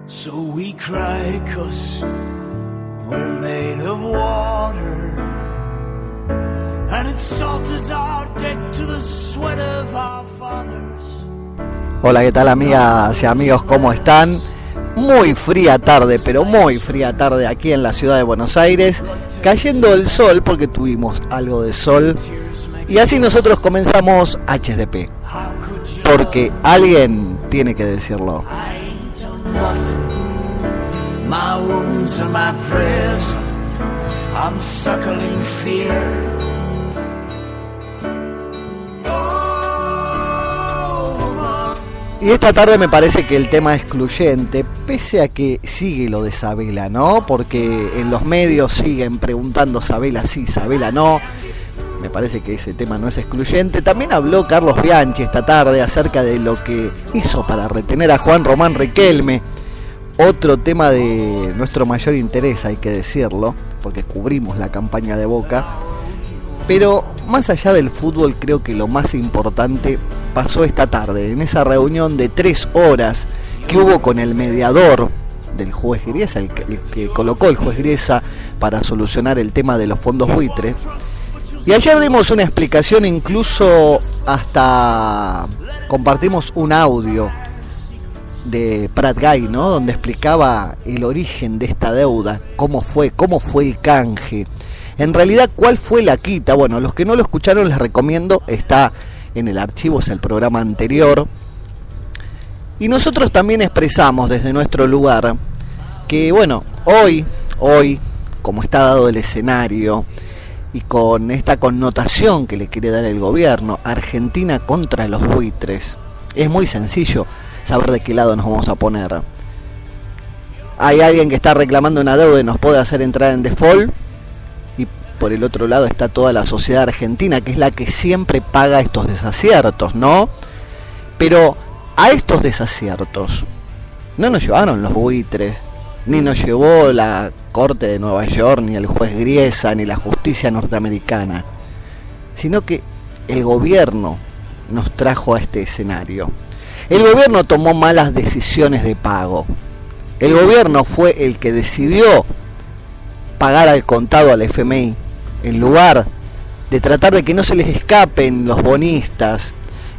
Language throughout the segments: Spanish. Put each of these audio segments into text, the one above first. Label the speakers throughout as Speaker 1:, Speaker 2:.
Speaker 1: So we cry 'cause we're made of water, and its salt is our debt to the sweat of our fathers.
Speaker 2: Hola, ¿qué tal, amigas y amigos? ¿Cómo están? Muy fría tarde, pero muy fría tarde aquí en la ciudad de Buenos Aires, cayendo el sol porque tuvimos algo de sol, y así nosotros comenzamos HDP, porque alguien tiene que decirlo.
Speaker 1: My wounds are my prayers, I'm suckling fear.
Speaker 2: Y esta tarde me parece que el tema excluyente, pese a que sigue lo de Sabela, ¿no? Porque en los medios siguen preguntando Sabela sí, Sabela no. Me parece que ese tema no es excluyente. También habló Carlos Bianchi esta tarde acerca de lo que hizo para retener a Juan Román Riquelme. Otro tema de nuestro mayor interés, hay que decirlo, porque cubrimos la campaña de Boca. Pero más allá del fútbol, creo que lo más importante pasó esta tarde, en esa reunión de 3 horas que hubo con el mediador del juez Griesa, el que colocó el juez Griesa para solucionar el tema de los fondos buitres. Y ayer dimos una explicación, incluso hasta compartimos un audio de Prat Gay, ¿no? Donde explicaba el origen de esta deuda, cómo fue el canje, en realidad cuál fue la quita. Bueno, los que no lo escucharon les recomiendo, está en el archivo, es el programa anterior. Y nosotros también expresamos desde nuestro lugar que, bueno, hoy, como está dado el escenario y con esta connotación que le quiere dar el gobierno, Argentina contra los buitres, es muy sencillo saber de qué lado nos vamos a poner. Hay alguien que está reclamando una deuda y nos puede hacer entrar en default, y por el otro lado está toda la sociedad argentina, que es la que siempre paga estos desaciertos, ¿no? Pero a estos desaciertos no nos llevaron los buitres, ni nos llevó la Corte de Nueva York, ni el juez Griesa, ni la justicia norteamericana, sino que el gobierno nos trajo a este escenario. El gobierno tomó malas decisiones de pago. El gobierno fue el que decidió pagar al contado al FMI, en lugar de tratar de que no se les escapen los bonistas,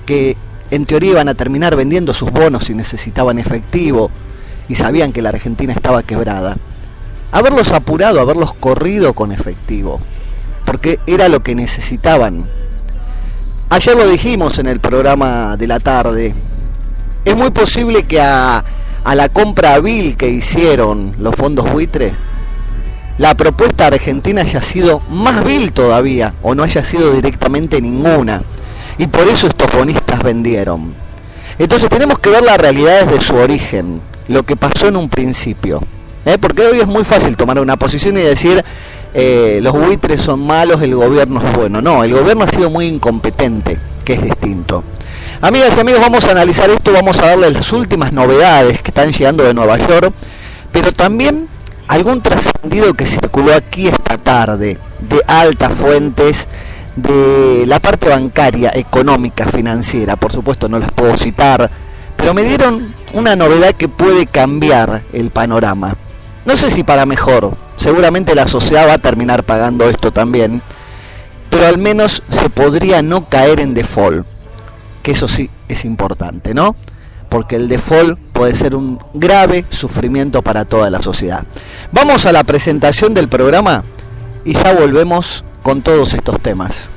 Speaker 2: que en teoría iban a terminar vendiendo sus bonos si necesitaban efectivo y sabían que la Argentina estaba quebrada. Haberlos apurado, haberlos corrido con efectivo, porque era lo que necesitaban. Ayer lo dijimos en el programa de la tarde. Es muy posible que a la compra vil que hicieron los fondos buitres, la propuesta argentina haya sido más vil todavía, o no haya sido directamente ninguna, y por eso estos bonistas vendieron. Entonces tenemos que ver la realidad desde su origen, lo que pasó en un principio, porque hoy es muy fácil tomar una posición y decir los buitres son malos, el gobierno es bueno. No, el gobierno ha sido muy incompetente, que es distinto. Amigas y amigos, vamos a analizar esto, vamos a darles las últimas novedades que están llegando de Nueva York, pero también algún trascendido que circuló aquí esta tarde, de altas fuentes, de la parte bancaria, económica, financiera. Por supuesto no las puedo citar, pero me dieron una novedad que puede cambiar el panorama. No sé si para mejor, seguramente la sociedad va a terminar pagando esto también, pero al menos se podría no caer en default. Que eso sí es importante, ¿no? Porque el default puede ser un grave sufrimiento para toda la sociedad. Vamos a la presentación del programa y ya volvemos con todos estos temas.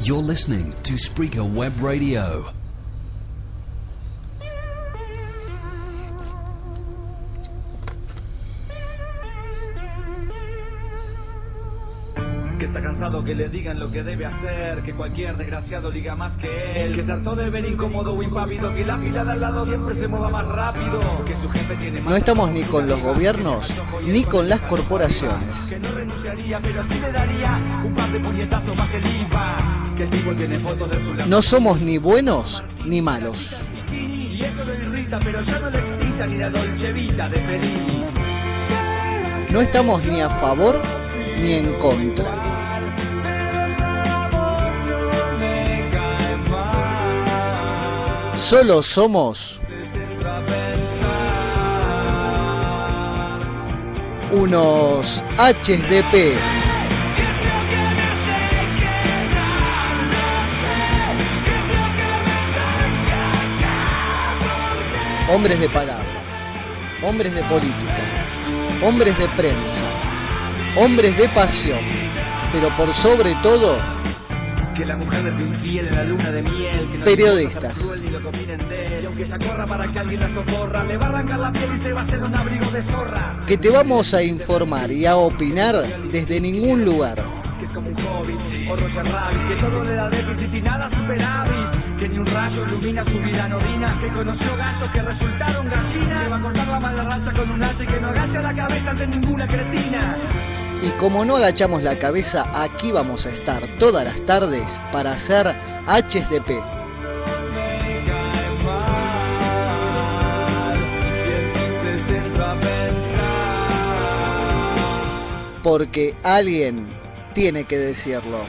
Speaker 3: You're listening to Spreaker Web Radio.
Speaker 4: Que está cansado que le digan lo que debe hacer, que cualquier desgraciado diga más que él, que trató de ver incómodo o impávido, que la fila de al lado siempre se mueva más rápido, que su jefe tiene más.
Speaker 2: No estamos ni con los gobiernos ni con las corporaciones.
Speaker 4: Que no renunciaría, pero sí le daría un par de puñetazos más el IVA, que el tipo tiene fotos de su.
Speaker 2: No somos ni buenos ni malos.
Speaker 4: Y eso lo irrita, pero ya no le excita ni la Dolce Vita de feliz.
Speaker 2: No estamos ni a favor ni en contra. Solo somos unos HDP. Hombres de palabra, hombres de política, hombres de prensa, hombres de pasión, pero por sobre todo,
Speaker 4: que la mujer le infiel en la luna de miel, que no
Speaker 2: periodistas.
Speaker 4: cruel, ni lo que opinen de él, y aunque ella corra para que alguien la socorra, le va a arrancar la piel y se va a hacer un abrigo de zorra.
Speaker 2: Que te vamos a informar y a opinar desde ningún lugar.
Speaker 4: Que es como un hobby, o Roger Rabbit, que todo le da déficit y nada superávit, que ni un rayo ilumina su vida anodina, que conoció gatos que resultaron gallinas, que va a cortar la mala racha con un hacha y que no agacha la cabeza ante ninguna cretina.
Speaker 2: Y como no agachamos la cabeza, aquí vamos a estar todas las tardes para hacer HDP. Porque alguien tiene que decirlo.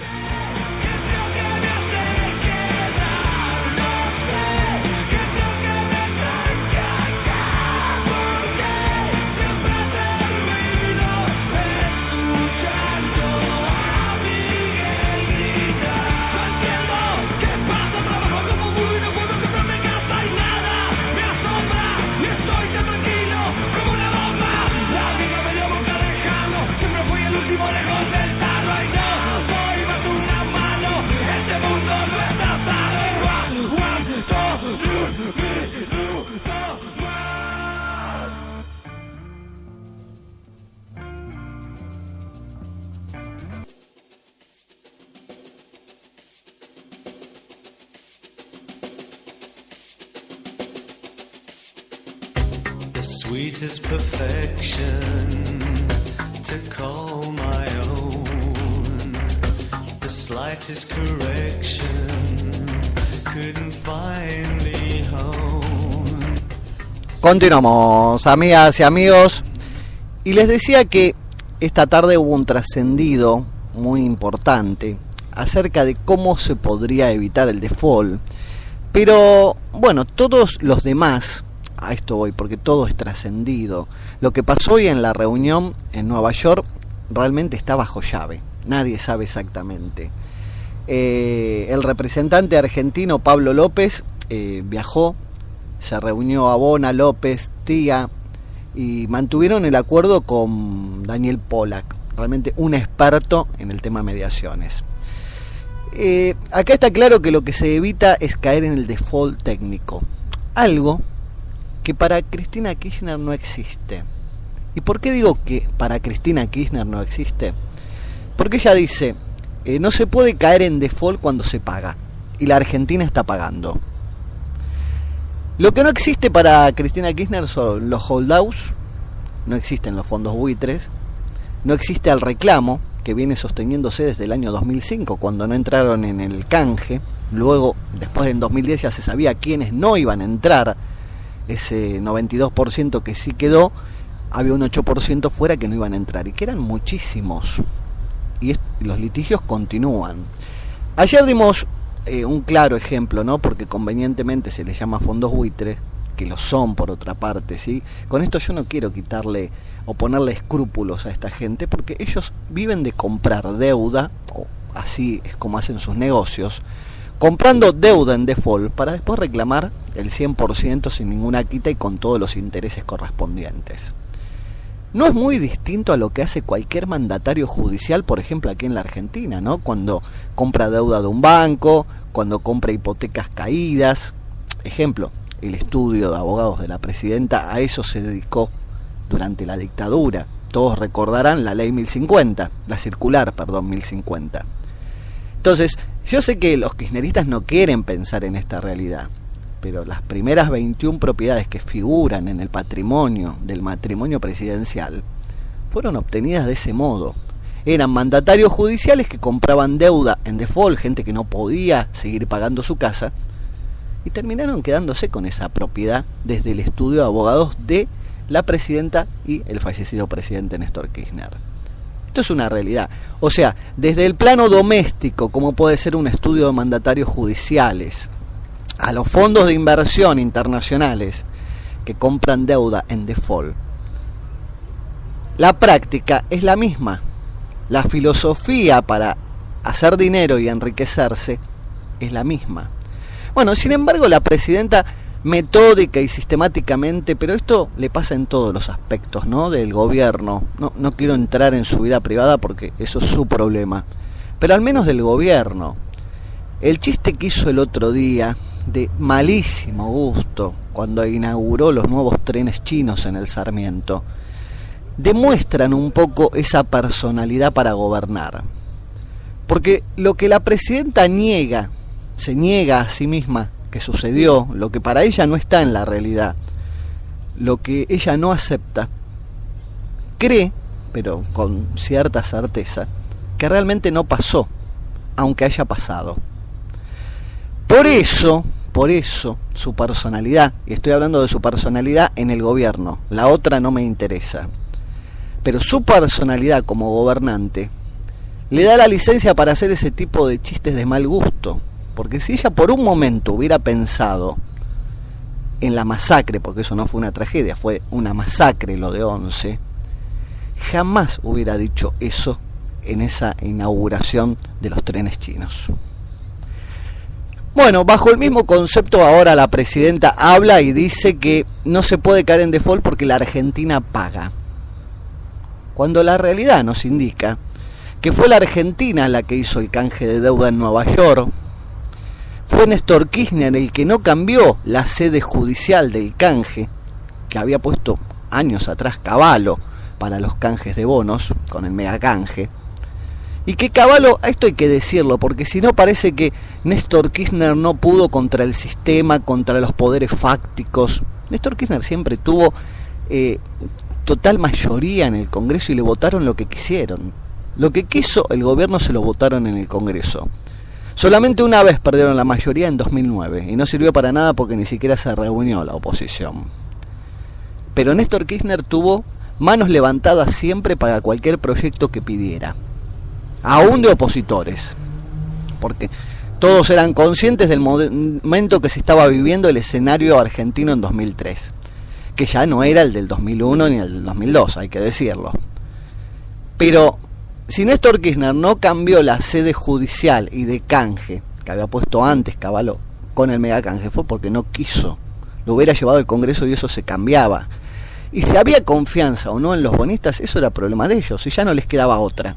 Speaker 5: Sweetest perfection to call my own. The slightest correction couldn't find me home.
Speaker 2: Continuamos, amigas y amigos. Y les decía que esta tarde hubo un trascendido muy importante acerca de cómo se podría evitar el default. Pero bueno, todos los demás, a esto voy porque todo es trascendido. Lo que pasó hoy en la reunión en Nueva York realmente está bajo llave. Nadie sabe exactamente. El representante argentino Pablo López viajó, se reunió a Bona, López, Tía y mantuvieron el acuerdo con Daniel Pollack, realmente un experto en el tema mediaciones. Acá está claro que lo que se evita es caer en el default técnico. Algo que para Cristina Kirchner no existe. ¿Y por qué digo que para Cristina Kirchner no existe? Porque ella dice, no se puede caer en default cuando se paga, y la Argentina está pagando. Lo que no existe para Cristina Kirchner son los holdouts, no existen los fondos buitres, no existe el reclamo, que viene sosteniéndose desde el año 2005, cuando no entraron en el canje. Luego, después en 2010 ya se sabía quiénes no iban a entrar. Ese 92% que sí quedó, había un 8% fuera que no iban a entrar, y que eran muchísimos. Y los litigios continúan. Ayer dimos un claro ejemplo, ¿no? Porque convenientemente se les llama fondos buitres, que lo son por otra parte, ¿sí? Con esto yo no quiero quitarle o ponerle escrúpulos a esta gente, porque ellos viven de comprar deuda, o así es como hacen sus negocios, comprando deuda en default para después reclamar el 100% sin ninguna quita y con todos los intereses correspondientes. No es muy distinto a lo que hace cualquier mandatario judicial, por ejemplo aquí en la Argentina, ¿no? Cuando compra deuda de un banco, cuando compra hipotecas caídas. Ejemplo, el estudio de abogados de la presidenta a eso se dedicó durante la dictadura. Todos recordarán la ley 1050, la circular, 1050. Entonces, yo sé que los kirchneristas no quieren pensar en esta realidad, pero las primeras 21 propiedades que figuran en el patrimonio del matrimonio presidencial fueron obtenidas de ese modo. Eran mandatarios judiciales que compraban deuda en default, gente que no podía seguir pagando su casa, y terminaron quedándose con esa propiedad desde el estudio de abogados de la presidenta y el fallecido presidente Néstor Kirchner. Esto es una realidad. O sea, desde el plano doméstico, como puede ser un estudio de mandatarios judiciales, a los fondos de inversión internacionales que compran deuda en default, la práctica es la misma. La filosofía para hacer dinero y enriquecerse es la misma. Bueno, sin embargo, la presidenta metódica y sistemáticamente, pero esto le pasa en todos los aspectos, ¿no?, del gobierno. No quiero entrar en su vida privada porque eso es su problema, pero al menos del gobierno. El chiste que hizo el otro día, de malísimo gusto, cuando inauguró los nuevos trenes chinos en el Sarmiento, demuestran un poco esa personalidad para gobernar. Porque lo que la presidenta se niega a sí misma que sucedió, lo que para ella no está en la realidad, lo que ella no acepta, cree, pero con cierta certeza, que realmente no pasó, aunque haya pasado. Por eso, su personalidad, y estoy hablando de su personalidad en el gobierno, la otra no me interesa, pero su personalidad como gobernante le da la licencia para hacer ese tipo de chistes de mal gusto. Porque si ella por un momento hubiera pensado en la masacre, porque eso no fue una tragedia, fue una masacre lo de 11, jamás hubiera dicho eso en esa inauguración de los trenes chinos. Bueno, bajo el mismo concepto ahora la presidenta habla y dice que no se puede caer en default porque la Argentina paga. Cuando la realidad nos indica que fue la Argentina la que hizo el canje de deuda en Nueva York. Fue Néstor Kirchner el que no cambió la sede judicial del canje, que había puesto años atrás Cavallo para los canjes de bonos, con el megacanje. Y que Cavallo, esto hay que decirlo, porque si no parece que Néstor Kirchner no pudo contra el sistema, contra los poderes fácticos. Néstor Kirchner siempre tuvo total mayoría en el Congreso y le votaron lo que quisieron. Lo que quiso el gobierno se lo votaron en el Congreso. Solamente una vez perdieron la mayoría en 2009 y no sirvió para nada porque ni siquiera se reunió la oposición. Pero Néstor Kirchner tuvo manos levantadas siempre para cualquier proyecto que pidiera, aún de opositores, porque todos eran conscientes del momento que se estaba viviendo el escenario argentino en 2003, que ya no era el del 2001 ni el del 2002, hay que decirlo. Pero si Néstor Kirchner no cambió la sede judicial y de canje que había puesto antes Cavallo con el megacanje, fue porque no quiso. Lo hubiera llevado al Congreso y eso se cambiaba. Y si había confianza o no en los bonistas, eso era problema de ellos y ya no les quedaba otra.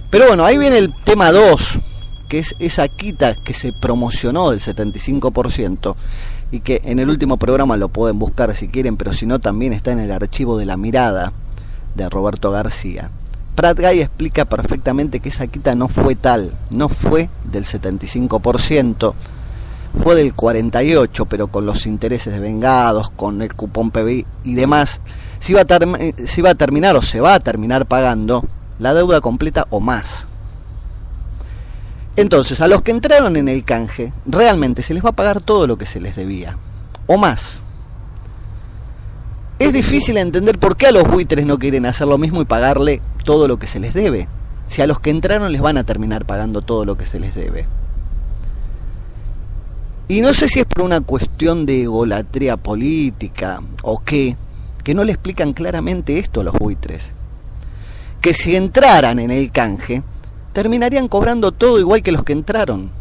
Speaker 2: Pero bueno, ahí viene el tema 2, que es esa quita que se promocionó del 75% y que en el último programa lo pueden buscar si quieren, pero si no también está en el archivo de La Mirada de Roberto García. Prat Gay explica perfectamente que esa quita no fue tal, no fue del 75%, fue del 48%, pero con los intereses devengados, con el cupón PBI y demás, se iba a terminar o se va a terminar pagando la deuda completa o más. Entonces, a los que entraron en el canje, realmente se les va a pagar todo lo que se les debía, o más. Es difícil entender por qué a los buitres no quieren hacer lo mismo y pagarle todo lo que se les debe, si a los que entraron les van a terminar pagando todo lo que se les debe. Y no sé si es por una cuestión de egolatría política o qué, que no le explican claramente esto a los buitres. Que si entraran en el canje, terminarían cobrando todo igual que los que entraron.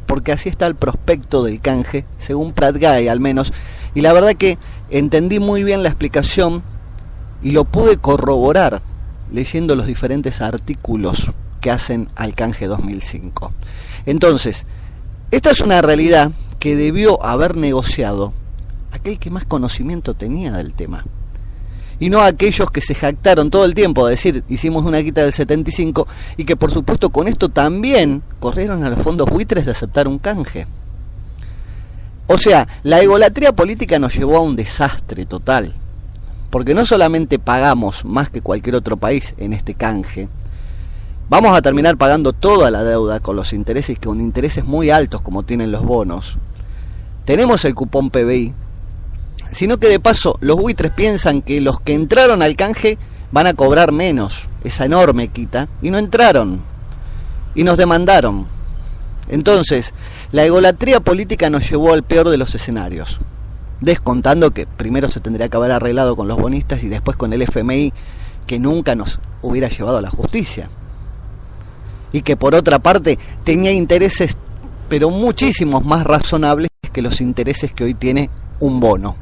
Speaker 2: Porque así está el prospecto del canje, según Prat Gay al menos. Y la verdad que entendí muy bien la explicación y lo pude corroborar leyendo los diferentes artículos que hacen al canje 2005. Entonces, esta es una realidad que debió haber negociado aquel que más conocimiento tenía del tema. Y no aquellos que se jactaron todo el tiempo de decir, hicimos una quita del 75, y que por supuesto con esto también corrieron a los fondos buitres de aceptar un canje. O sea, la egolatría política nos llevó a un desastre total, porque no solamente pagamos más que cualquier otro país en este canje, vamos a terminar pagando toda la deuda con los intereses, con intereses muy altos como tienen los bonos. Tenemos el cupón PBI, sino que de paso los buitres piensan que los que entraron al canje van a cobrar menos, esa enorme quita, y no entraron, y nos demandaron. Entonces, la egolatría política nos llevó al peor de los escenarios. descontando que primero se tendría que haber arreglado con los bonistas y después con el FMI, que nunca nos hubiera llevado a la justicia. Y que por otra parte tenía intereses, pero muchísimos más razonables que los intereses que hoy tiene un bono.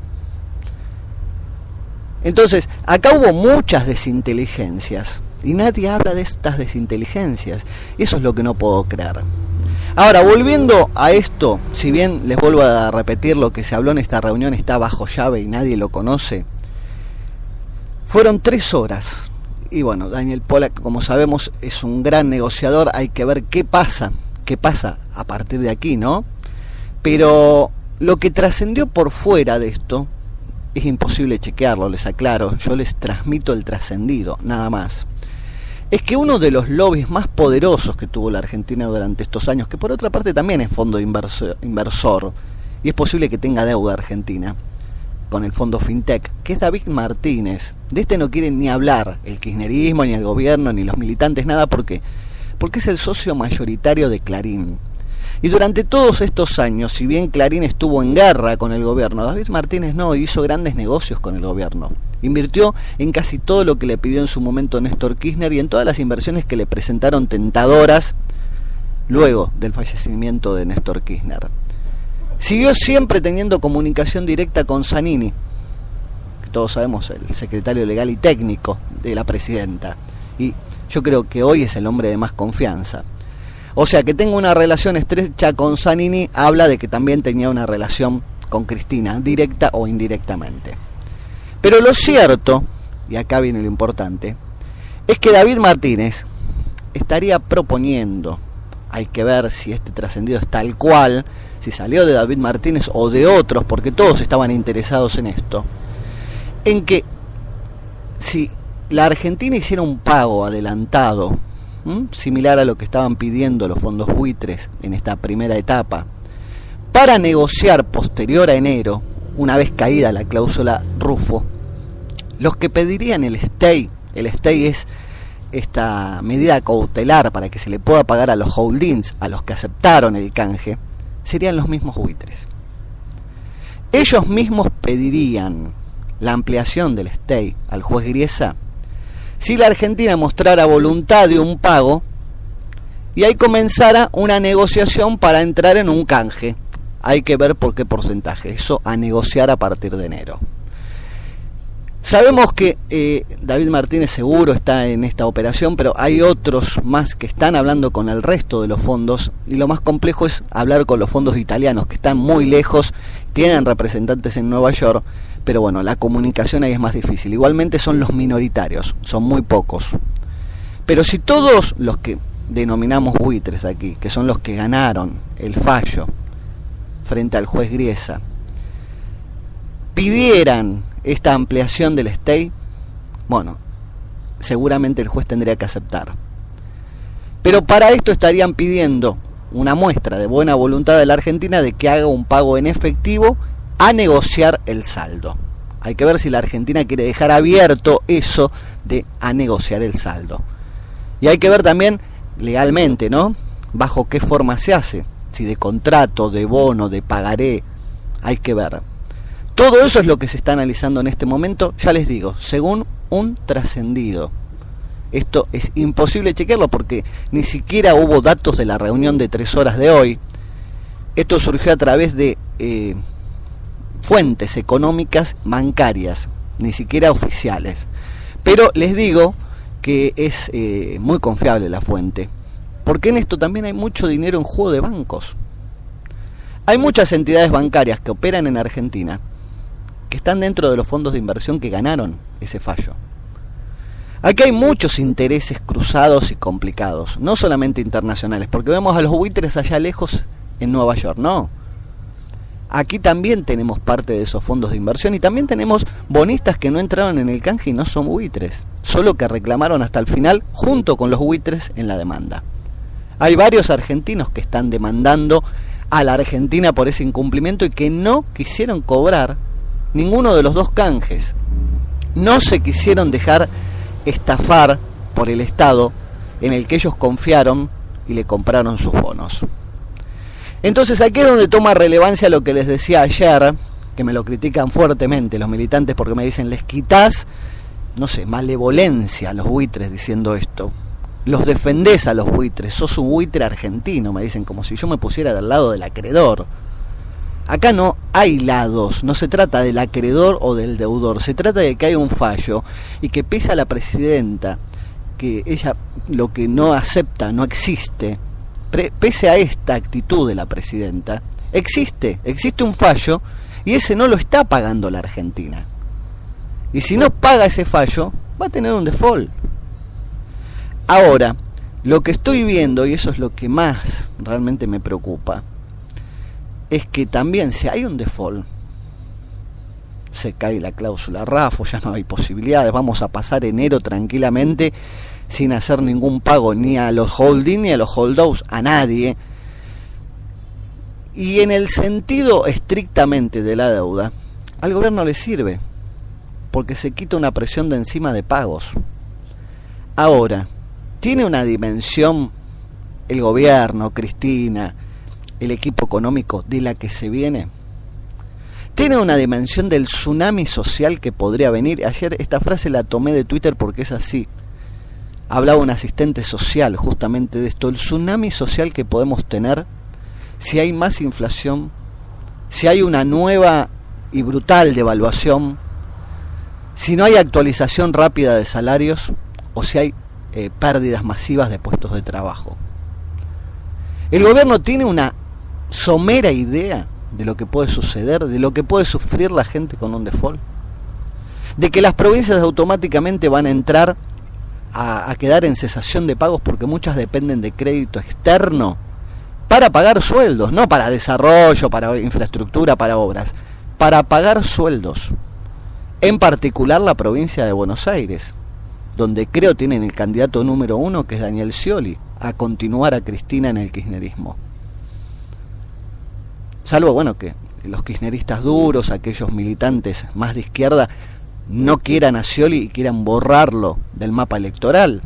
Speaker 2: Entonces, acá hubo muchas desinteligencias y nadie habla de estas desinteligencias. Eso es lo que no puedo creer. Ahora, volviendo a esto, si bien les vuelvo a repetir lo que se habló en esta reunión está bajo llave y nadie lo conoce, fueron 3 horas. Y bueno, Daniel Polack, como sabemos, es un gran negociador. Hay que ver qué pasa a partir de aquí, ¿no? Pero lo que trascendió por fuera de esto es imposible chequearlo, les aclaro. Yo les transmito el trascendido, nada más. Es que uno de los lobbies más poderosos que tuvo la Argentina durante estos años, que por otra parte también es fondo inversor, y es posible que tenga deuda Argentina, con el fondo FinTech, que es David Martínez. De este no quieren ni hablar el kirchnerismo, ni el gobierno, ni los militantes, nada, porque es el socio mayoritario de Clarín. Y durante todos estos años, si bien Clarín estuvo en guerra con el gobierno, David Martínez no, hizo grandes negocios con el gobierno. Invirtió en casi todo lo que le pidió en su momento Néstor Kirchner y en todas las inversiones que le presentaron tentadoras luego del fallecimiento de Néstor Kirchner. Siguió siempre teniendo comunicación directa con Zanini, que todos sabemos, el secretario legal y técnico de la presidenta. Y yo creo que hoy es el hombre de más confianza. O sea, que tenga una relación estrecha con Zanini habla de que también tenía una relación con Cristina, directa o indirectamente. Pero lo cierto, y acá viene lo importante, es que David Martínez estaría proponiendo, hay que ver si este trascendido es tal cual, si salió de David Martínez o de otros, porque todos estaban interesados en esto, en que si la Argentina hiciera un pago adelantado, similar a lo que estaban pidiendo los fondos buitres en esta primera etapa, para negociar posterior a enero, una vez caída la cláusula Rufo, los que pedirían el stay es esta medida cautelar para que se le pueda pagar a los holdings, a los que aceptaron el canje, serían los mismos buitres. Ellos mismos pedirían la ampliación del stay al juez Griesa si la Argentina mostrara voluntad de un pago y ahí comenzara una negociación para entrar en un canje. Hay que ver por qué porcentaje, eso a negociar a partir de enero. Sabemos que David Martínez seguro está en esta operación, pero hay otros más que están hablando con el resto de los fondos, y lo más complejo es hablar con los fondos italianos, que están muy lejos, tienen representantes en Nueva York, pero bueno, la comunicación ahí es más difícil. Igualmente son los minoritarios, son muy pocos. Pero si todos los que denominamos buitres aquí, que son los que ganaron el fallo frente al juez Griesa, pidieran esta ampliación del stay, bueno, seguramente el juez tendría que aceptar. Pero para esto estarían pidiendo una muestra de buena voluntad de la Argentina de que haga un pago en efectivo a negociar el saldo. Hay que ver si la Argentina quiere dejar abierto eso de a negociar el saldo. Y hay que ver también legalmente, ¿no? Bajo qué forma se hace, si de contrato, de bono, de pagaré, hay que ver. Todo eso es lo que se está analizando en este momento, ya les digo, según un trascendido. Esto es imposible chequearlo porque ni siquiera hubo datos de la reunión de 3 horas de hoy. Esto surgió a través de fuentes económicas bancarias, ni siquiera oficiales. Pero les digo que es muy confiable la fuente, porque en esto también hay mucho dinero en juego de bancos. Hay muchas entidades bancarias que operan en Argentina que están dentro de los fondos de inversión que ganaron ese fallo. Aquí hay muchos intereses cruzados y complicados, no solamente internacionales, porque vemos a los buitres allá lejos en Nueva York, no. Aquí también tenemos parte de esos fondos de inversión y también tenemos bonistas que no entraron en el canje y no son buitres, solo que reclamaron hasta el final junto con los buitres en la demanda. Hay varios argentinos que están demandando a la Argentina por ese incumplimiento y que no quisieron cobrar ninguno de los dos canjes. No se quisieron dejar estafar por el Estado en el que ellos confiaron y le compraron sus bonos. Entonces aquí es donde toma relevancia lo que les decía ayer que me lo critican fuertemente los militantes porque me dicen, les quitas, no sé, malevolencia a los buitres diciendo esto. Los defendés a los buitres, sos un buitre argentino, me dicen, como si yo me pusiera del lado del acreedor. Acá no hay lados, no se trata del acreedor o del deudor, se trata de que hay un fallo y que pese a la presidenta, que ella lo que no acepta no existe, pese a esta actitud de la presidenta, existe un fallo y ese no lo está pagando la Argentina. Y si no paga ese fallo, va a tener un default. Ahora, lo que estoy viendo, y eso es lo que más realmente me preocupa, es que también si hay un default, se cae la cláusula RAFO, ya no hay posibilidades, vamos a pasar enero tranquilamente sin hacer ningún pago ni a los holding ni a los holdouts, a nadie. Y en el sentido estrictamente de la deuda, al gobierno le sirve, porque se quita una presión de encima de pagos. Ahora, ¿tiene una dimensión el gobierno, Cristina, el equipo económico de la que se viene? ¿Tiene una dimensión del tsunami social que podría venir? Ayer esta frase la tomé de Twitter porque es así. Hablaba un asistente social justamente de esto, el tsunami social que podemos tener si hay más inflación, si hay una nueva y brutal devaluación, si no hay actualización rápida de salarios o si hay pérdidas masivas de puestos de trabajo. El gobierno tiene una somera idea de lo que puede suceder, de lo que puede sufrir la gente con un default, de que las provincias automáticamente van a entrar a quedar en cesación de pagos porque muchas dependen de crédito externo para pagar sueldos, no para desarrollo, para infraestructura, para obras, para pagar sueldos. En particular la provincia de Buenos Aires, donde creo tienen el candidato número 1, que es Daniel Scioli, a continuar a Cristina en el kirchnerismo. Salvo, bueno, que los kirchneristas duros, aquellos militantes más de izquierda, no quieran a Scioli y quieran borrarlo del mapa electoral.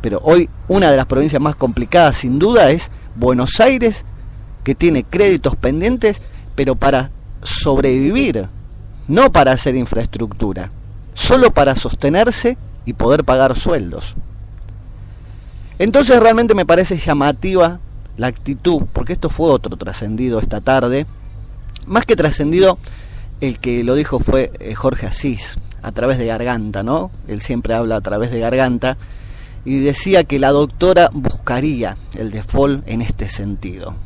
Speaker 2: Pero hoy una de las provincias más complicadas sin duda es Buenos Aires, que tiene créditos pendientes, pero para sobrevivir, no para hacer infraestructura, solo para sostenerse y poder pagar sueldos. Entonces realmente me parece llamativa la actitud, porque esto fue otro trascendido esta tarde, más que trascendido, el que lo dijo fue Jorge Asís, a través de Garganta, ¿no? Él siempre habla a través de Garganta, y decía que la doctora buscaría el default en este sentido.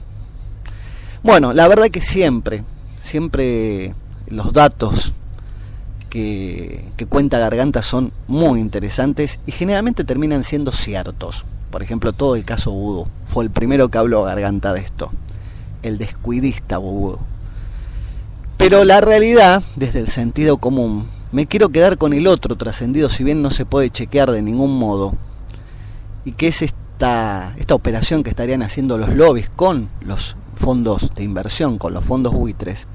Speaker 2: Bueno, la verdad que siempre los datos que cuenta Garganta son muy interesantes y generalmente terminan siendo ciertos. Por ejemplo, todo el caso Vudú, fue el primero que habló Garganta de esto, el descuidista Vudú. Pero la realidad, desde el sentido común, me quiero quedar con el otro trascendido, si bien no se puede chequear de ningún modo, y que es esta operación que estarían haciendo los lobbies con los fondos de inversión, con los fondos buitres,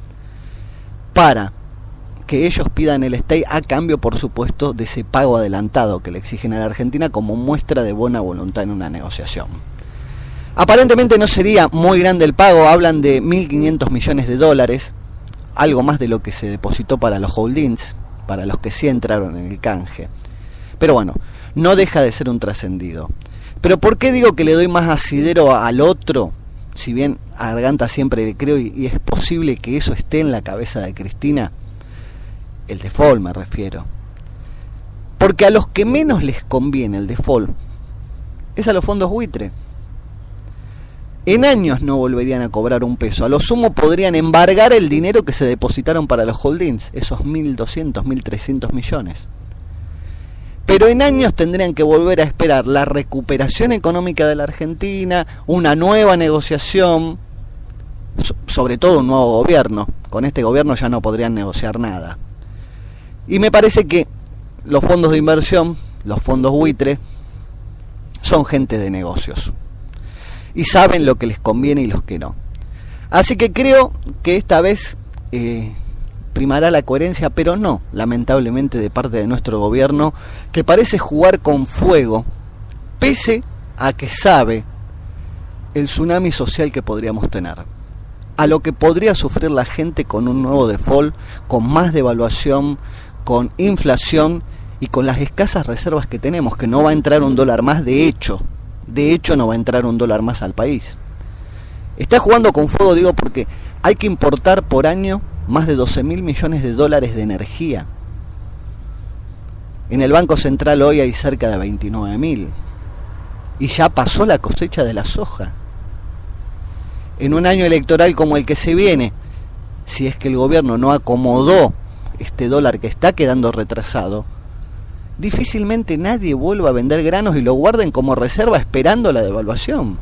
Speaker 2: para que ellos pidan el stay a cambio, por supuesto, de ese pago adelantado que le exigen a la Argentina como muestra de buena voluntad en una negociación. Aparentemente no sería muy grande el pago, hablan de 1.500 millones de dólares, algo más de lo que se depositó para los holdings, para los que sí entraron en el canje. Pero bueno, no deja de ser un trascendido. Pero ¿por qué digo que le doy más asidero al otro? Si bien a Garganta siempre le creo y es posible que eso esté en la cabeza de Cristina, el default me refiero. Porque a los que menos les conviene el default es a los fondos buitre. En años no volverían a cobrar un peso. A lo sumo podrían embargar el dinero que se depositaron para los holdings, esos 1.200, 1.300 millones. Pero en años tendrían que volver a esperar la recuperación económica de la Argentina, una nueva negociación, sobre todo un nuevo gobierno. Con este gobierno ya no podrían negociar nada. Y me parece que los fondos de inversión, los fondos buitre, son gente de negocios. Y saben lo que les conviene y los que no. Así que creo que esta vez primará la coherencia, pero no, lamentablemente, de parte de nuestro gobierno, que parece jugar con fuego, pese a que sabe el tsunami social que podríamos tener. a lo que podría sufrir la gente con un nuevo default, con más devaluación, con inflación y con las escasas reservas que tenemos, que no va a entrar un dólar más, de hecho no va a entrar un dólar más al país. Está jugando con fuego, digo, porque hay que importar por año más de 12.000 millones de dólares de energía. En el Banco Central hoy hay cerca de 29.000 y ya pasó la cosecha de la soja. En un año electoral como el que se viene, si es que el gobierno no acomodó este dólar que está quedando retrasado, difícilmente nadie vuelva a vender granos y lo guarden como reserva esperando la devaluación.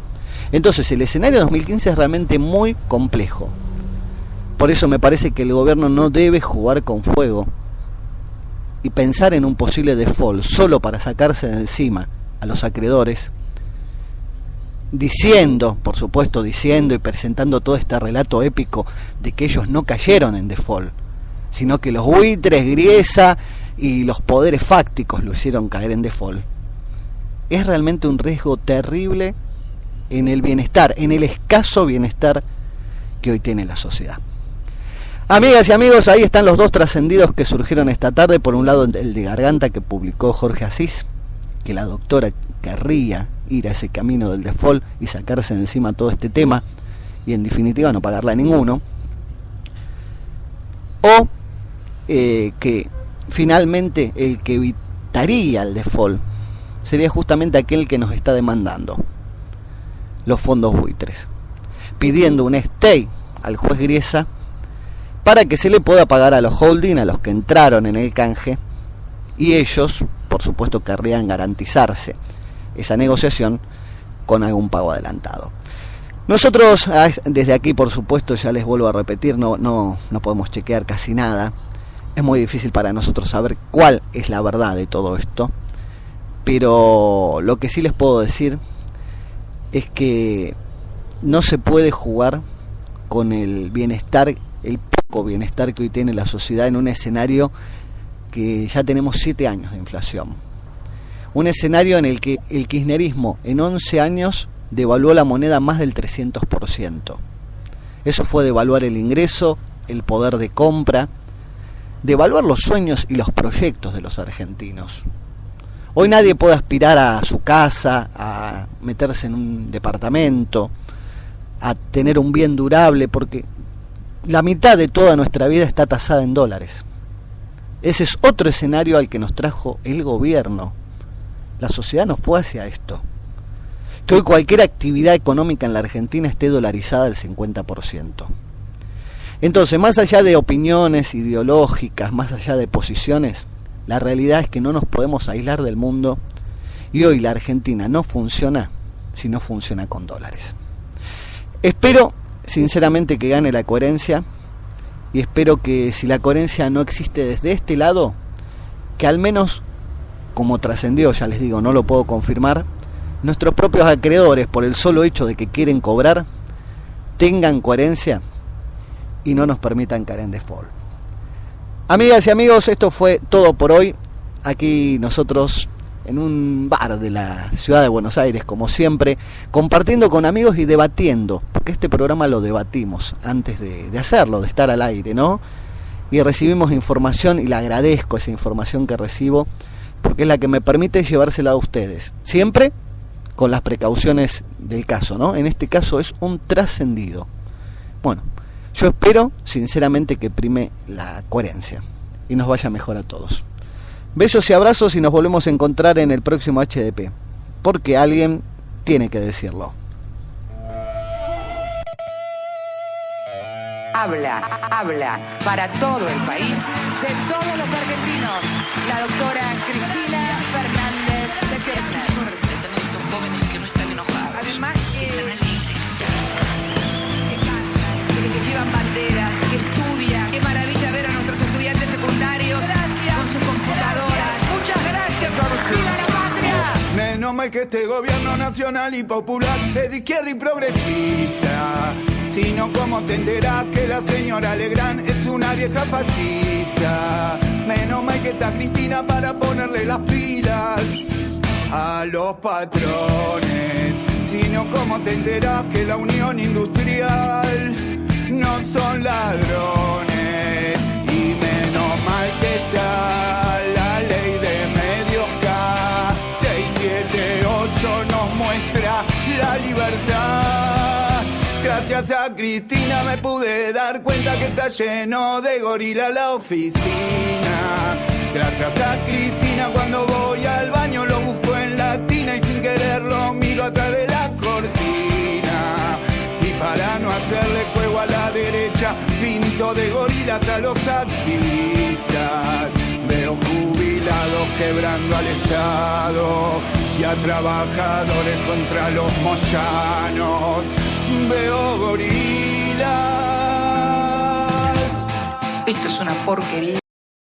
Speaker 2: Entonces el escenario 2015 es realmente muy complejo. Por eso me parece que el gobierno no debe jugar con fuego y pensar en un posible default solo para sacarse de encima a los acreedores, diciendo y presentando todo este relato épico de que ellos no cayeron en default, sino que los buitres, Griesa y los poderes fácticos lo hicieron caer en default. Es realmente un riesgo terrible en el bienestar, en el escaso bienestar que hoy tiene la sociedad. Amigas y amigos, ahí están los dos trascendidos que surgieron esta tarde. Por un lado, el de Garganta, que publicó Jorge Asís, que la doctora querría ir a ese camino del default y sacarse de encima todo este tema y en definitiva no pagarle a ninguno, o que finalmente el que evitaría el default sería justamente aquel que nos está demandando, los fondos buitres, pidiendo un stay al juez Griesa para que se le pueda pagar a los holding, a los que entraron en el canje, y ellos, por supuesto, querrían garantizarse esa negociación con algún pago adelantado. Nosotros desde aquí, por supuesto, ya les vuelvo a repetir, no podemos chequear casi nada. Es muy difícil para nosotros saber cuál es la verdad de todo esto, pero lo que sí les puedo decir es que no se puede jugar con el bienestar, el poco bienestar que hoy tiene la sociedad en un escenario que ya tenemos 7 años de inflación. Un escenario en el que el kirchnerismo en 11 años devaluó la moneda más del 300%. Eso fue devaluar el ingreso, el poder de compra, devaluar los sueños y los proyectos de los argentinos. Hoy nadie puede aspirar a su casa, a meterse en un departamento, a tener un bien durable, porque la mitad de toda nuestra vida está tasada en dólares. Ese es otro escenario al que nos trajo el gobierno. La sociedad no fue hacia esto. Que hoy cualquier actividad económica en la Argentina esté dolarizada al 50%. Entonces, más allá de opiniones ideológicas, más allá de posiciones, la realidad es que no nos podemos aislar del mundo y hoy la Argentina no funciona si no funciona con dólares. Espero sinceramente que gane la coherencia y espero que si la coherencia no existe desde este lado, que al menos, como trascendió, ya les digo, no lo puedo confirmar, nuestros propios acreedores, por el solo hecho de que quieren cobrar, tengan coherencia y no nos permitan caer en default. Amigas y amigos, esto fue todo por hoy. Aquí nosotros en un bar de la ciudad de Buenos Aires, como siempre, compartiendo con amigos y debatiendo, porque este programa lo debatimos antes de hacerlo, de estar al aire, ¿no? Y recibimos información y le agradezco esa información que recibo, porque es la que me permite llevársela a ustedes, siempre con las precauciones del caso, ¿no? En este caso es un trascendido. Bueno, yo espero sinceramente que prime la coherencia y nos vaya mejor a todos. Besos y abrazos y nos volvemos a encontrar en el próximo HDP, porque alguien tiene que decirlo.
Speaker 6: Habla para todo el país, de todos los argentinos, la doctora Cristina Fernández de Kirchner.
Speaker 7: Jóvenes que no están enojados.
Speaker 6: Además que llevan banderas, que estudian. Qué maravilla ver a nuestros estudiantes secundarios con sus computadoras. Muchas gracias. ¡Viva la patria!
Speaker 8: Menos mal que este gobierno nacional y popular es de izquierda y progresista. Sino como te enterás que la señora Legrand es una vieja fascista. Menos mal que está Cristina para ponerle las pilas a los patrones. Sino como te enterás que la Unión Industrial no son ladrones. Y menos mal que está la ley de medios K. 678 nos muestra la libertad. Gracias a Cristina me pude dar cuenta que está lleno de gorila la oficina. Gracias a Cristina cuando voy al baño lo busco en la tina y sin querer lo miro atrás de la cortina. Y para no hacerle juego a la derecha pinto de gorilas a los activistas. Veo jubilados quebrando al Estado y a trabajadores contra los moyanos. Veo gorilas.
Speaker 6: Esto es una porquería.